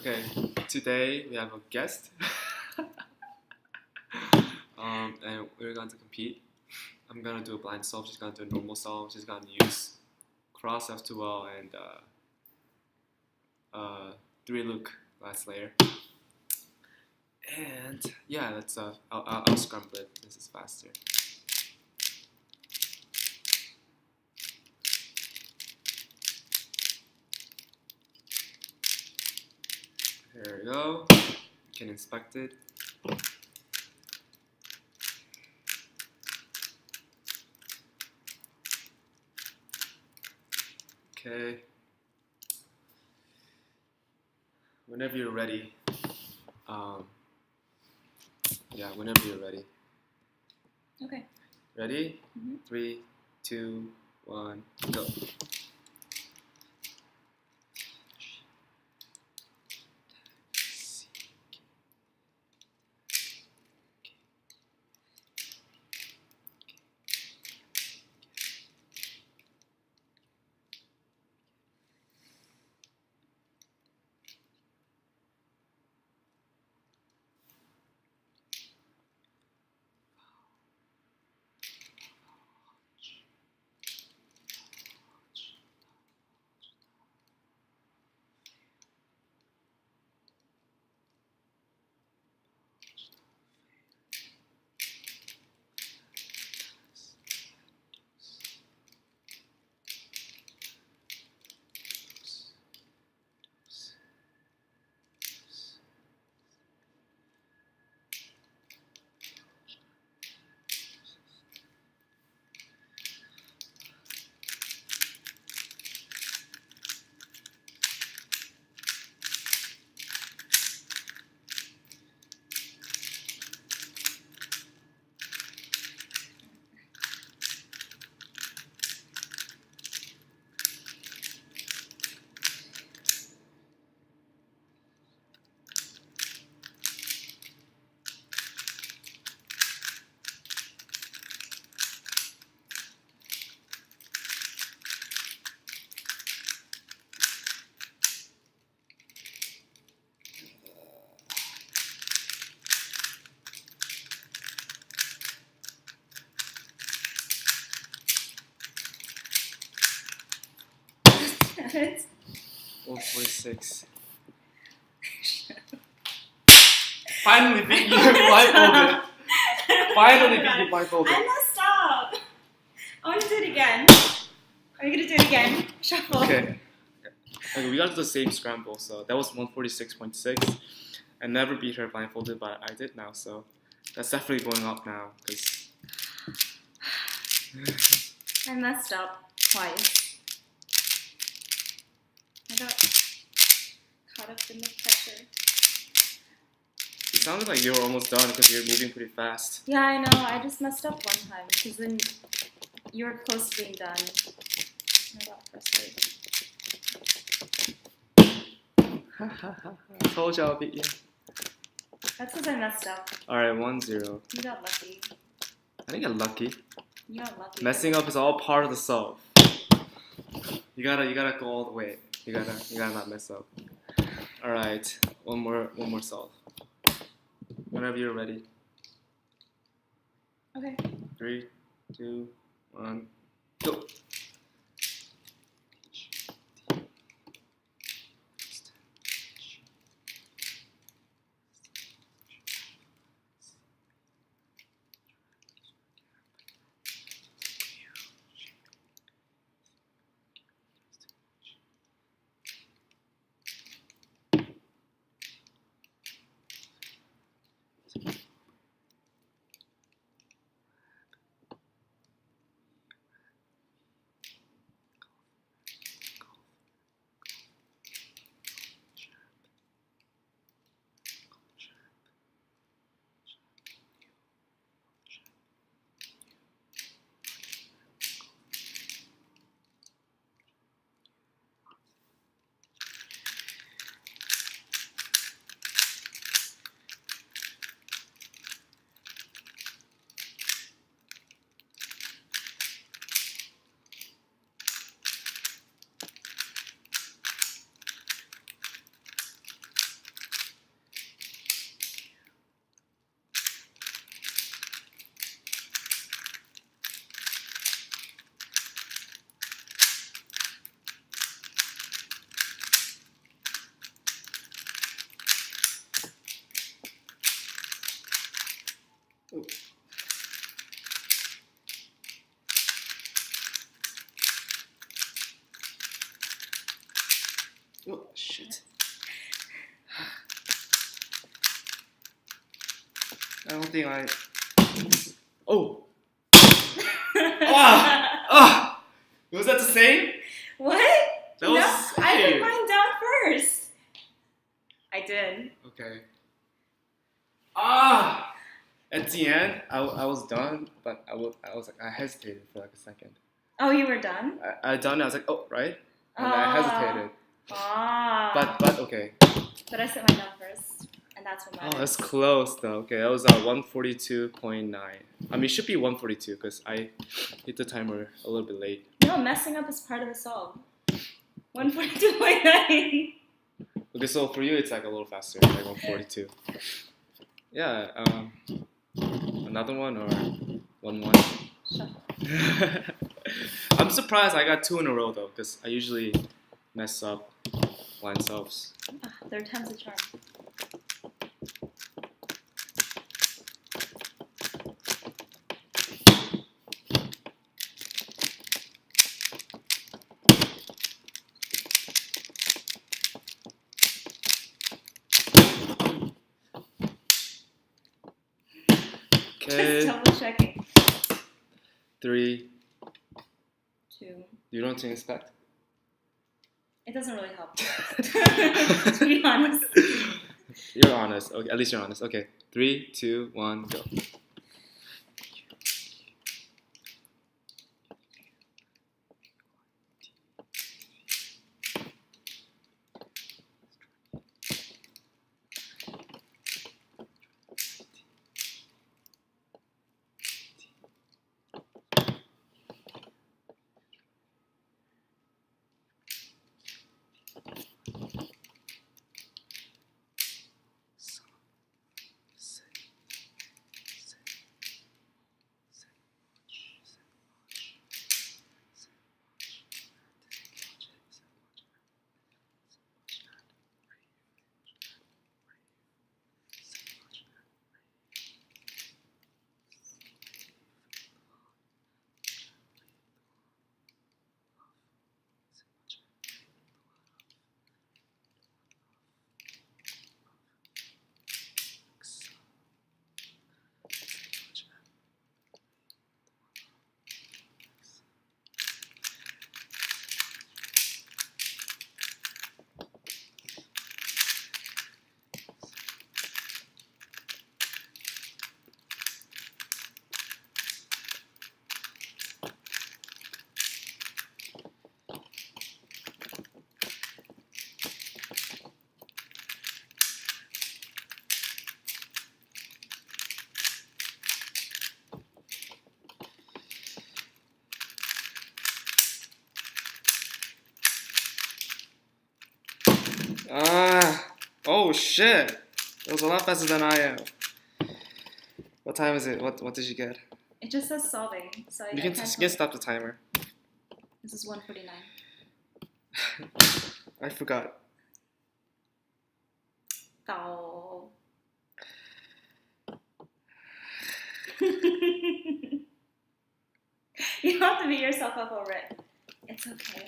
Okay, today we have a guest, and we're going to compete. I'm gonna do a blind solve. She's gonna do a normal solve. She's gonna use cross F2L and 3-look last layer. And yeah, let's. I'll scramble it. This is faster. There we go. You can inspect it. Okay. Whenever you're ready. Yeah, whenever you're ready. Okay. Ready? Mm-hmm. 3, 2, 1, go. It's 146. Finally beat you blindfolded. Finally beat you blindfolded. I messed up. I want to do it again. Are you gonna do it again? Shuffle. Okay, we got to the same scramble, so that was 146.6. I never beat her blindfolded, but I did now, so that's definitely going up now. Cause I messed up twice. I got caught up in the pressure. it sounded like you were almost done because you're moving pretty fast. Yeah, I know. I just messed up one time because then you were close to being done. I got frustrated. I told you I'll beat you. That's because I messed up. Alright, 1-0. You got lucky. I didn't get lucky. You got lucky. Messing up is all part of the solve. You gotta go all the way. You gotta not mess up. Alright, one more solve. Whenever you're ready. Okay. 3, 2, 1, go. Shit. I don't think I. Oh! Ah! Was that the same? What? That was no, the I same. put mine down first. I did. Okay. Ah! At the end, I was done, but I hesitated for like a second. Oh, you were done? I done. I was like, oh, right, and I hesitated. But okay. But I set mine down first, and that's what mine. Oh, that's close though. Okay, that was 142.9. I mean, it should be 142 because I hit the timer a little bit late. No, messing up is part of the solve. 142.9. Okay, so for you, it's like a little faster, like 142. Yeah. Another one or 1-1? Shut up. I'm surprised I got 2 in a row though, because I usually mess up blind solves. Third time's a charm. Okay. Just double checking. 3. 2. You don't expect? It doesn't really help. To be honest. You're honest. Okay, at least you're honest. Okay. 3, 2, 1, go. Oh shit! It was a lot faster than I am. What time is it? What did you get? It just says solving, so You can stop the timer. This is 149. I forgot. Oh. You don't have to beat yourself up over it. It's okay.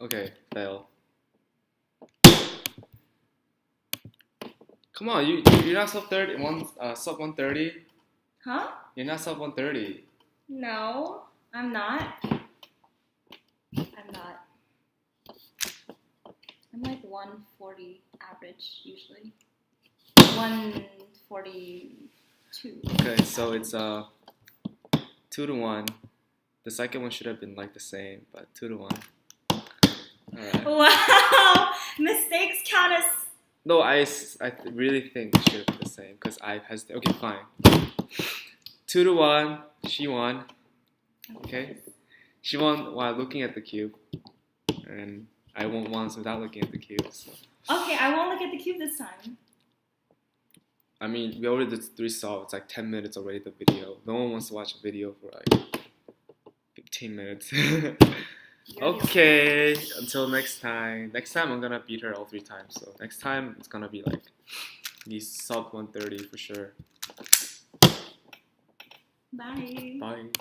Okay, fail. Come on, you're not sub 30. Sub 130. Huh? You're not sub 130. No, I'm not. I'm not. I'm like 140 average usually. 142. Okay, so it's 2-1. The second one should have been like the same, but 2-1. Alright. Wow! Mistakes count as. No, I really think it should have been the same because I hesitated. Okay, fine. 2-1. She won. Okay. She won while looking at the cube, and I won once without looking at the cube. So. Okay, I won't look at the cube this time. I mean, we already did 3 solves. It's like 10 minutes already. The video. No one wants to watch a video for like 15 minutes. You're the Okay, until next time. Next time I'm gonna beat her all 3 times. So next time it's gonna be like these sub 130 for sure. Bye. Bye.